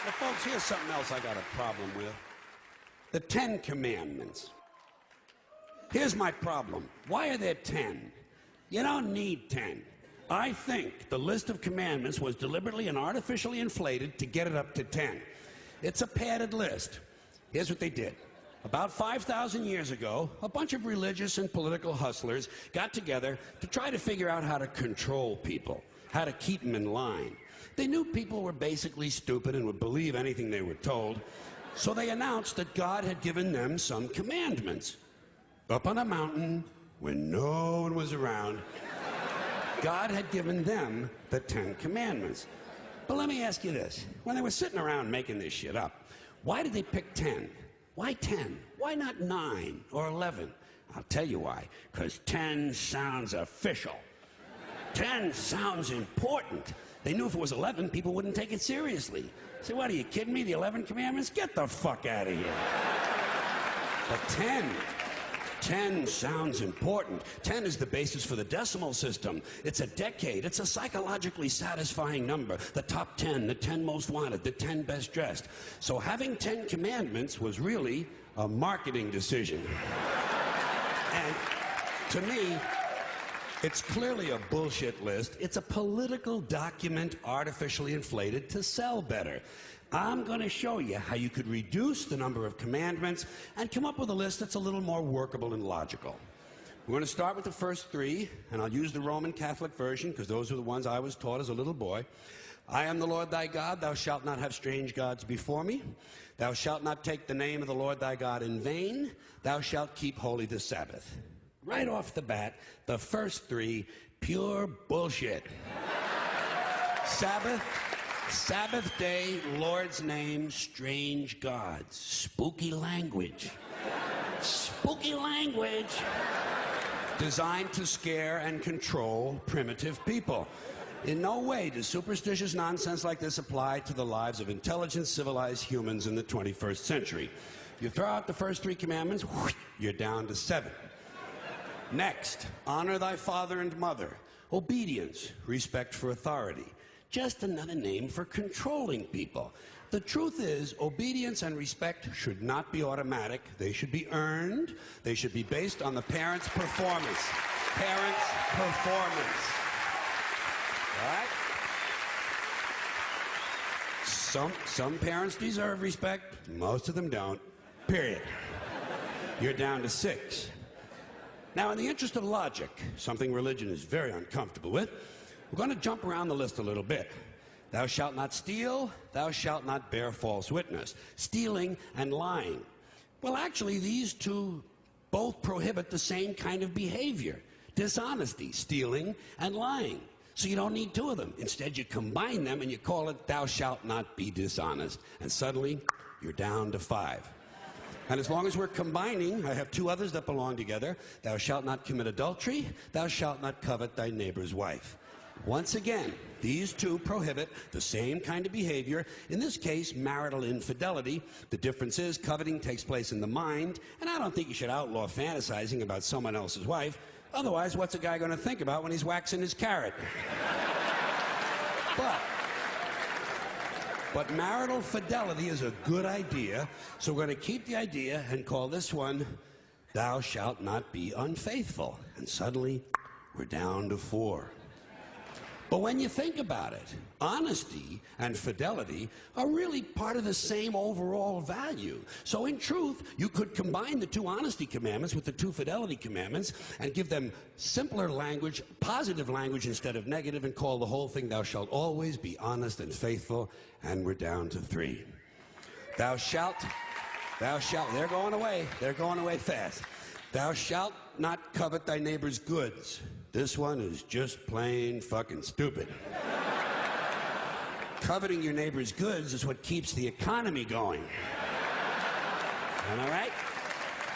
Now, folks, here's something else I got a problem with. The 10 Commandments. Here's my problem. Why are there 10? You don't need 10. I think the list of commandments was deliberately and artificially inflated to get it up to 10. It's a padded list. Here's what they did. About 5,000 years ago, a bunch of religious and political hustlers got together to try to figure out how to control people, how to keep them in line. They knew people were basically stupid and would believe anything they were told, so they announced that God had given them some commandments. Up on a mountain, when no one was around, God had given them the 10 Commandments. But let me ask you this. When they were sitting around making this shit up, why did they pick 10? Why 10? Why not 9 or 11? I'll tell you why. Because 10 sounds official. 10 sounds important. They knew if it was 11, people wouldn't take it seriously. Say, what, are you kidding me? The 11 Commandments? Get the fuck out of here. But 10 sounds important. 10 is the basis for the decimal system. It's a decade. It's a psychologically satisfying number. The top 10, the 10 most wanted, the 10 best dressed. So having 10 commandments was really a marketing decision. And to me, it's clearly a bullshit list. It's a political document artificially inflated to sell better. I'm going to show you how you could reduce the number of commandments and come up with a list that's a little more workable and logical. We're going to start with the first 3, and I'll use the Roman Catholic version because those are the ones I was taught as a little boy. I am the Lord thy God. Thou shalt not have strange gods before me. Thou shalt not take the name of the Lord thy God in vain. Thou shalt keep holy the Sabbath. Right off the bat, the first 3, pure bullshit. Sabbath day, Lord's name, strange gods. Spooky language. Spooky language. Designed to scare and control primitive people. In no way does superstitious nonsense like this apply to the lives of intelligent, civilized humans in the 21st century. You throw out the first 3 commandments, you're down to 7. Next, honor thy father and mother. Obedience, respect for authority. Just another name for controlling people. The truth is, obedience and respect should not be automatic. They should be earned. They should be based on the parent's performance. Parents' performance. All right? Some parents deserve respect. Most of them don't. Period. You're down to 6. Now, in the interest of logic, something religion is very uncomfortable with, we're going to jump around the list a little bit. Thou shalt not steal, thou shalt not bear false witness. Stealing and lying. Well, actually, these 2 both prohibit the same kind of behavior. Dishonesty, stealing, and lying. So you don't need 2 of them. Instead, you combine them and you call it thou shalt not be dishonest. And suddenly, you're down to 5. And as long as we're combining, I have 2 others that belong together. Thou shalt not commit adultery. Thou shalt not covet thy neighbor's wife. Once again, these 2 prohibit the same kind of behavior. In this case, marital infidelity. The difference is coveting takes place in the mind, and I don't think you should outlaw fantasizing about someone else's wife. Otherwise, what's a guy going to think about when he's waxing his carrot? But marital fidelity is a good idea, so we're going to keep the idea and call this one, thou shalt not be unfaithful. And suddenly, we're down to 4. But when you think about it, honesty and fidelity are really part of the same overall value. So in truth, you could combine the 2 honesty commandments with the 2 fidelity commandments and give them simpler language, positive language instead of negative, and call the whole thing, thou shalt always be honest and faithful, and we're down to 3. Thou shalt, they're going away fast. Thou shalt not covet thy neighbor's goods. This one is just plain fucking stupid. Coveting your neighbor's goods is what keeps the economy going. All right?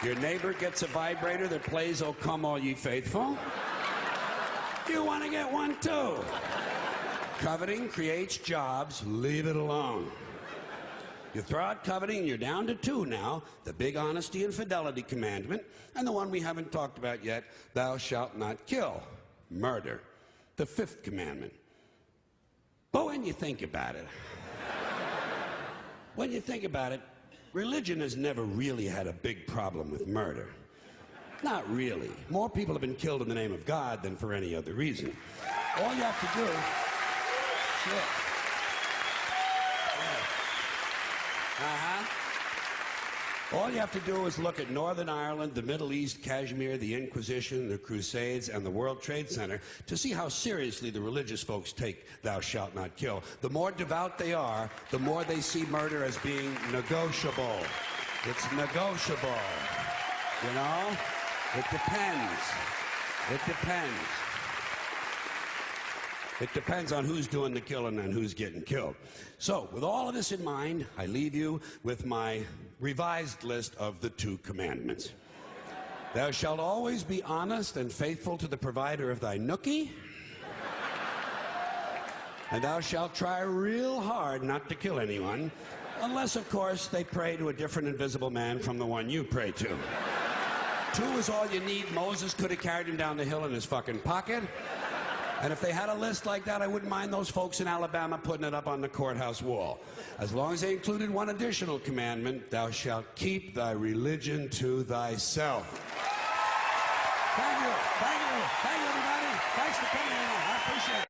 Your neighbor gets a vibrator that plays "O Come All Ye Faithful." You want to get one too. Coveting creates jobs. Leave it alone. You throw out coveting, and you're down to 2 now, the big honesty and fidelity commandment, and the one we haven't talked about yet, thou shalt not kill, murder, the 5th commandment. But when you think about it, when you think about it, religion has never really had a big problem with murder. Not really. More people have been killed in the name of God than for any other reason. All you have to do... Shit. All you have to do is look at Northern Ireland, the Middle East, Kashmir, the Inquisition, the Crusades, and the World Trade Center to see how seriously the religious folks take thou shalt not kill. The more devout they are, the more they see murder as being negotiable. It's negotiable. You know? It depends. It depends. It depends on who's doing the killing and who's getting killed. So, with all of this in mind, I leave you with my revised list of the 2 commandments. Thou shalt always be honest and faithful to the provider of thy nookie. And thou shalt try real hard not to kill anyone, unless, of course, they pray to a different invisible man from the one you pray to. 2 is all you need. Moses could have carried him down the hill in his fucking pocket. And if they had a list like that, I wouldn't mind those folks in Alabama putting it up on the courthouse wall. As long as they included one additional commandment, thou shalt keep thy religion to thyself. Thank you. Thank you. Thank you, everybody. Thanks for coming in. I appreciate